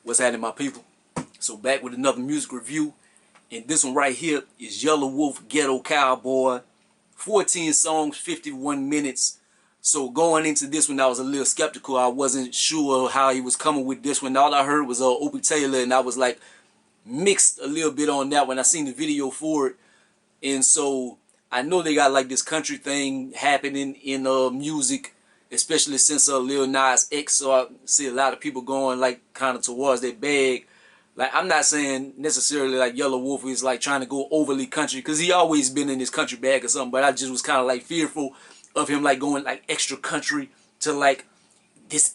What's happening, my people? So back with another music review, and this one right here is Yelawolf, Ghetto Cowboy. 14 songs, 51 minutes. So going into this one, I was a little skeptical. I wasn't sure how he was coming with this one. All I heard was Opie Taylor, and I was like mixed a little bit on that when I seen the video for it. And so I know they got like this country thing happening in music, especially since Lil Nas X. So I see a lot of people going like kind of towards that bag. Like, I'm not saying necessarily like Yelawolf is like trying to go overly country, because he always been in his country bag or something. But I just was kind of like fearful of him like going like extra country to like this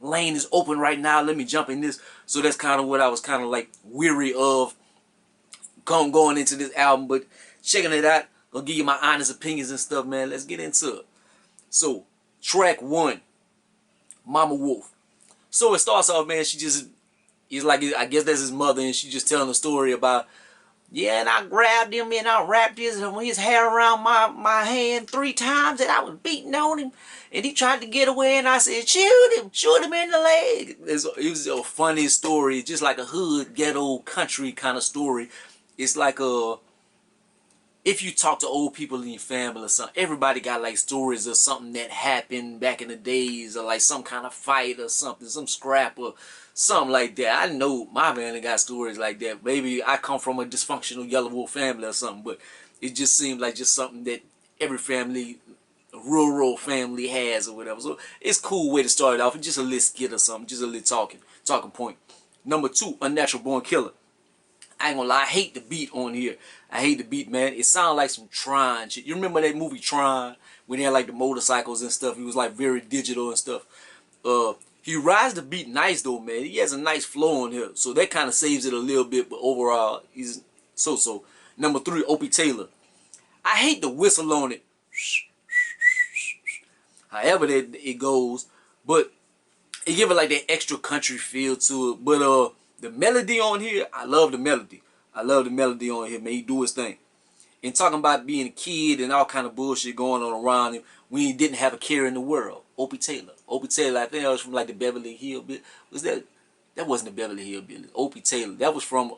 lane is open right now. Let me jump in this. So that's kind of what I was kind of like weary of going into this album. But checking it out, I'll give you my honest opinions and stuff, man. Let's get into it. So track 1, Mama Wolf. So it starts off, man. He's like, I guess that's his mother, and she just telling a story about, yeah, and I grabbed him and I wrapped his hair around my hand 3 times, and I was beating on him, and he tried to get away, and I said, shoot him in the leg. It was a funny story, just like a hood, ghetto, country kind of story. It's like if you talk to old people in your family or something, everybody got like stories of something that happened back in the days, or like some kind of fight or something, some scrap or something like that. I know my family got stories like that. Maybe I come from a dysfunctional Yelawolf family or something, but it just seems like just something that every family, rural family has or whatever. So it's a cool way to start it off. It's just a little skit or something, just a little talking point. Number 2, Unnatural Born Killer. I ain't gonna lie, I hate the beat on here. I hate the beat, man. It sounds like some Tron shit. You remember that movie Tron, when they had like the motorcycles and stuff? He was like very digital and stuff. He rides the beat nice though, man. He has a nice flow on here, so that kind of saves it a little bit. But overall, he's so. Number 3, Opie Taylor. I hate the whistle on it. However that it goes, but it give it like that extra country feel to it. But the melody on here, I love the melody. I love the melody on here, man. He do his thing. And talking about being a kid and all kind of bullshit going on around him when he didn't have a care in the world. Opie Taylor. Opie Taylor, I think that was from like the Beverly Hillbillies. Was that? That wasn't the Beverly Hillbillies. Opie Taylor. That was from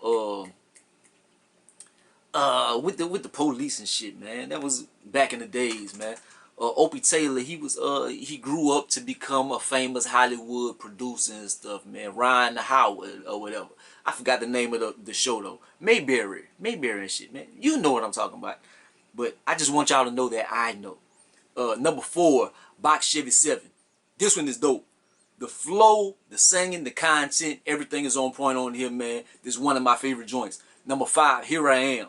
with the police and shit, man. That was back in the days, man. Opie Taylor, he grew up to become a famous Hollywood producer and stuff, man. Ryan Howard or whatever. I forgot the name of the show though. Mayberry and shit, man. You know what I'm talking about. But I just want y'all to know that I know. Number 4, Box Chevy 7. This one is dope. The flow, the singing, the content, everything is on point on here, man. This is one of my favorite joints. Number 5, Here I Am.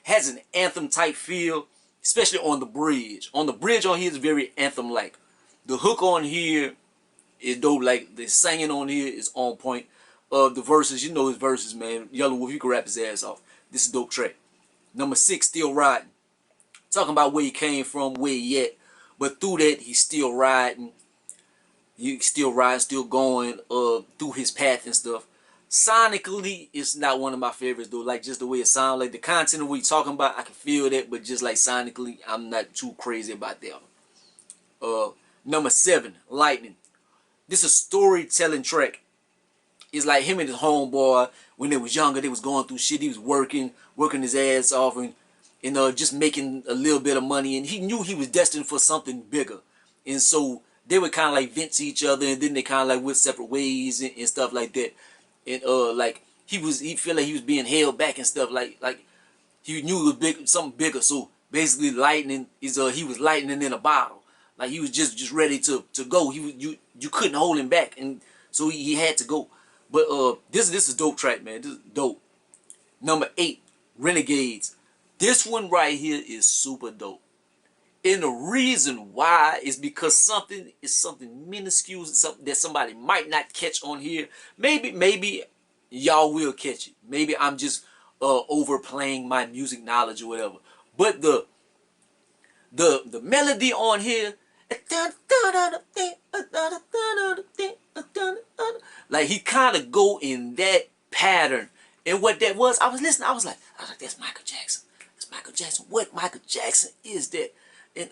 Has an anthem type feel, especially on the bridge. On the bridge on here is very anthem-like. The hook on here is dope. Like the singing on here is on point. The verses, you know his verses, man. Yelawolf, you can rap his ass off. This is a dope track. Number 6, Still Riding. Talking about where he came from, where he at. But through that, he's still riding. He's still riding, still going through his path and stuff. Sonically, it's not one of my favorites though. Like just the way it sounds, like the content of what he's talking about, I can feel that. But just like sonically, I'm not too crazy about that. Number 7, Lightning. This is a storytelling track. It's like him and his homeboy, when they was younger, they was going through shit. He was working his ass off and just making a little bit of money. And he knew he was destined for something bigger. And so they would kind of like vent to each other, and then they kind of like went separate ways and stuff like that. And like he felt like he was being held back and stuff. Like he knew it was big, something bigger. So basically, lightning is he was lightning in a bottle. Like he was just ready to go. You couldn't hold him back, and so he had to go. But this is a dope track, man. This is dope. Number 8, Renegades. This one right here is super dope. And the reason why is because something minuscule, something that somebody might not catch on here. Maybe y'all will catch it. Maybe I'm just overplaying my music knowledge or whatever. But the melody on here, like he kind of go in that pattern. And what that was, I was listening, I was like, that's Michael Jackson. That's Michael Jackson. What Michael Jackson is that? And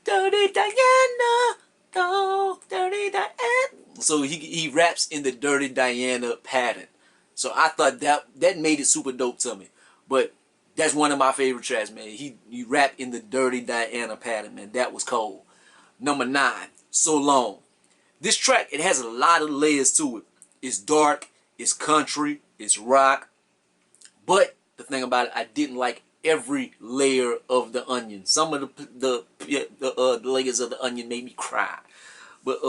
Dirty Diana, dirty Diana. So he raps in the Dirty Diana pattern. So I thought that made it super dope to me. But that's one of my favorite tracks, man. He rapped in the Dirty Diana pattern, man. That was cold. Number 9, So Long. This track, it has a lot of layers to it. It's dark, it's country, it's rock. But the thing about it, I didn't like every layer of the onion. Some of the layers of the onion made me cry. But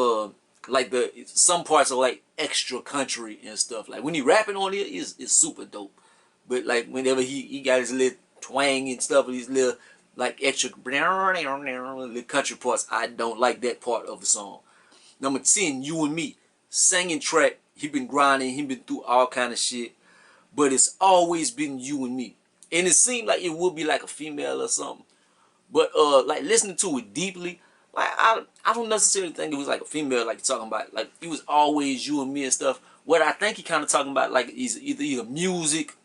like some parts are like extra country and stuff. Like when he rapping on it, it's super dope. But like whenever he got his little twang and stuff, his little like extra little country parts, I don't like that part of the song. Number 10, You and Me. Singing track. He been grinding. He been through all kind of shit. But it's always been You and Me. And it seemed like it would be like a female or something. But like listening to it deeply, like I don't necessarily think it was like a female like you're talking about. Like it was always you and me and stuff. What I think he kind of talking about like is either music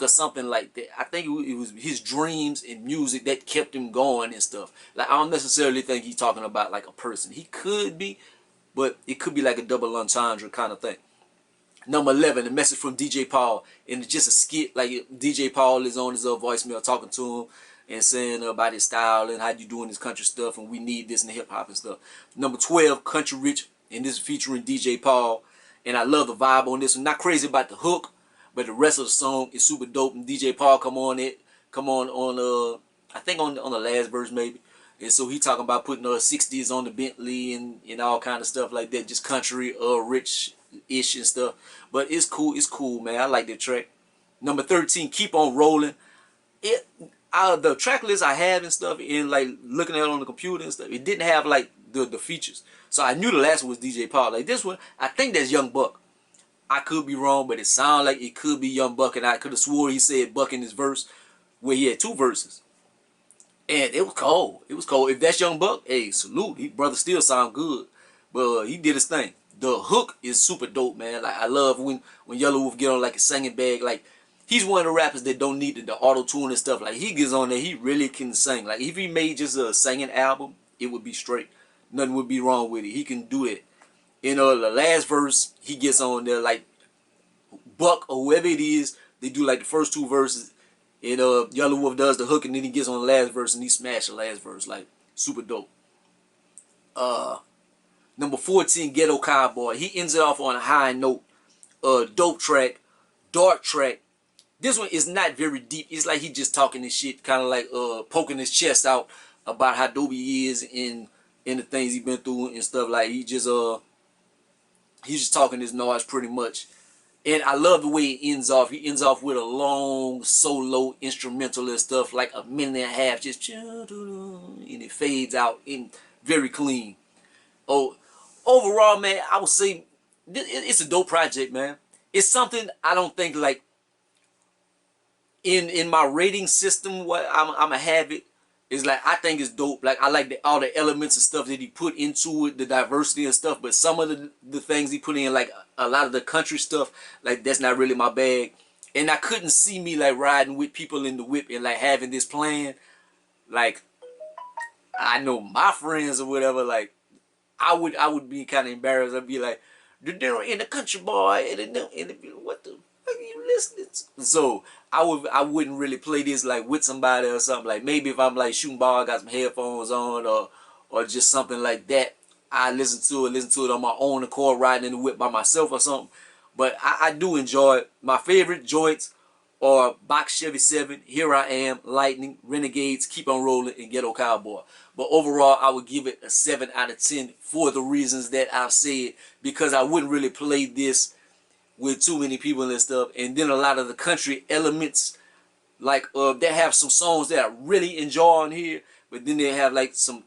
or something like that. I think it was his dreams and music that kept him going and stuff. Like I don't necessarily think he's talking about like a person. He could be, but it could be like a double entendre kind of thing. Number 11, a message from DJ Paul, and it's just a skit. Like DJ Paul is on his voicemail talking to him and saying about his style and how you doing this country stuff, and we need this in the hip hop and stuff. Number 12, Country Rich, and this is featuring DJ Paul, and I love the vibe on this one. Not crazy about the hook, but the rest of the song is super dope. And DJ Paul come on I think on the last verse maybe. And so he talking about putting 60s on the Bentley and all kind of stuff like that, just country rich-ish and stuff. But it's cool, man. I like that track. Number 13, Keep On Rolling. The track list I have and stuff, and like looking at it on the computer and stuff, it didn't have like the features. So I knew the last one was DJ Paul. Like this one, I think that's Young Buck. I could be wrong, but it sounded like it could be Young Buck, and I could have swore he said Buck in his verse, where he had 2 verses. And it was cold. It was cold. If that's Young Buck, hey, salute. He brother still sound good. But he did his thing. The hook is super dope, man. Like I love when Yelawolf get on like a singing bag. Like he's one of the rappers that don't need the auto-tune and stuff. Like he gets on there, he really can sing. Like if he made just a singing album, it would be straight. Nothing would be wrong with it. He can do it. You know, the last verse, he gets on there like Buck or whoever it is, they do like the first 2 verses. And Yelawolf does the hook, and then he gets on the last verse and he smashed the last verse. Like super dope. Number 14, Ghetto Cowboy. He ends it off on a high note. Dope track, dark track. This one is not very deep. It's like he just talking this shit, kind of like poking his chest out about how dope he is in the things he been through and stuff. Like he's just talking his noise pretty much. And I love the way he ends off. He ends off with a long solo instrumental and stuff, like a minute and a half, just and it fades out in very clean. Oh, overall, man, I would say it's a dope project, man. It's something I don't think like in my rating system. What I'm gonna have it is like I think it's dope. Like I like all the elements and stuff that he put into it, the diversity and stuff. But some of the things he put in, like a lot of the country stuff, like that's not really my bag. And I couldn't see me like riding with people in the whip and like having this plan. Like I know my friends or whatever, like I would be kind of embarrassed. I'd be like, they're in the country boy, and what the fuck are you listening to? So I wouldn't really play this like with somebody or something. Like maybe if I'm like shooting ball, I got some headphones on or just something like that, I listen to it on my own accord, riding in the whip by myself or something. But I do enjoy it. My favorite joints are Box Chevy 7, Here I Am, Lightning, Renegades, Keep On Rolling, and Ghetto Cowboy. But overall, I would give it a 7 out of 10 for the reasons that I've said, because I wouldn't really play this with too many people and stuff. And then a lot of the country elements, like they have some songs that I really enjoy on here, but then they have like some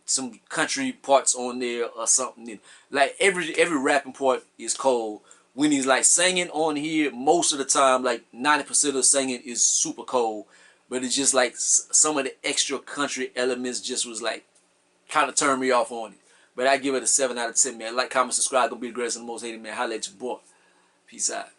country parts on there or something. And like every rapping part is cold. When he's like singing on here, most of the time, like 90% of the singing is super cold. But it's just like some of the extra country elements just was like kind of turned me off on it. But I give it a 7 out of 10, man. Like, comment, subscribe. Gonna be the greatest and the most hated, man. Holla at your boy. Peace out.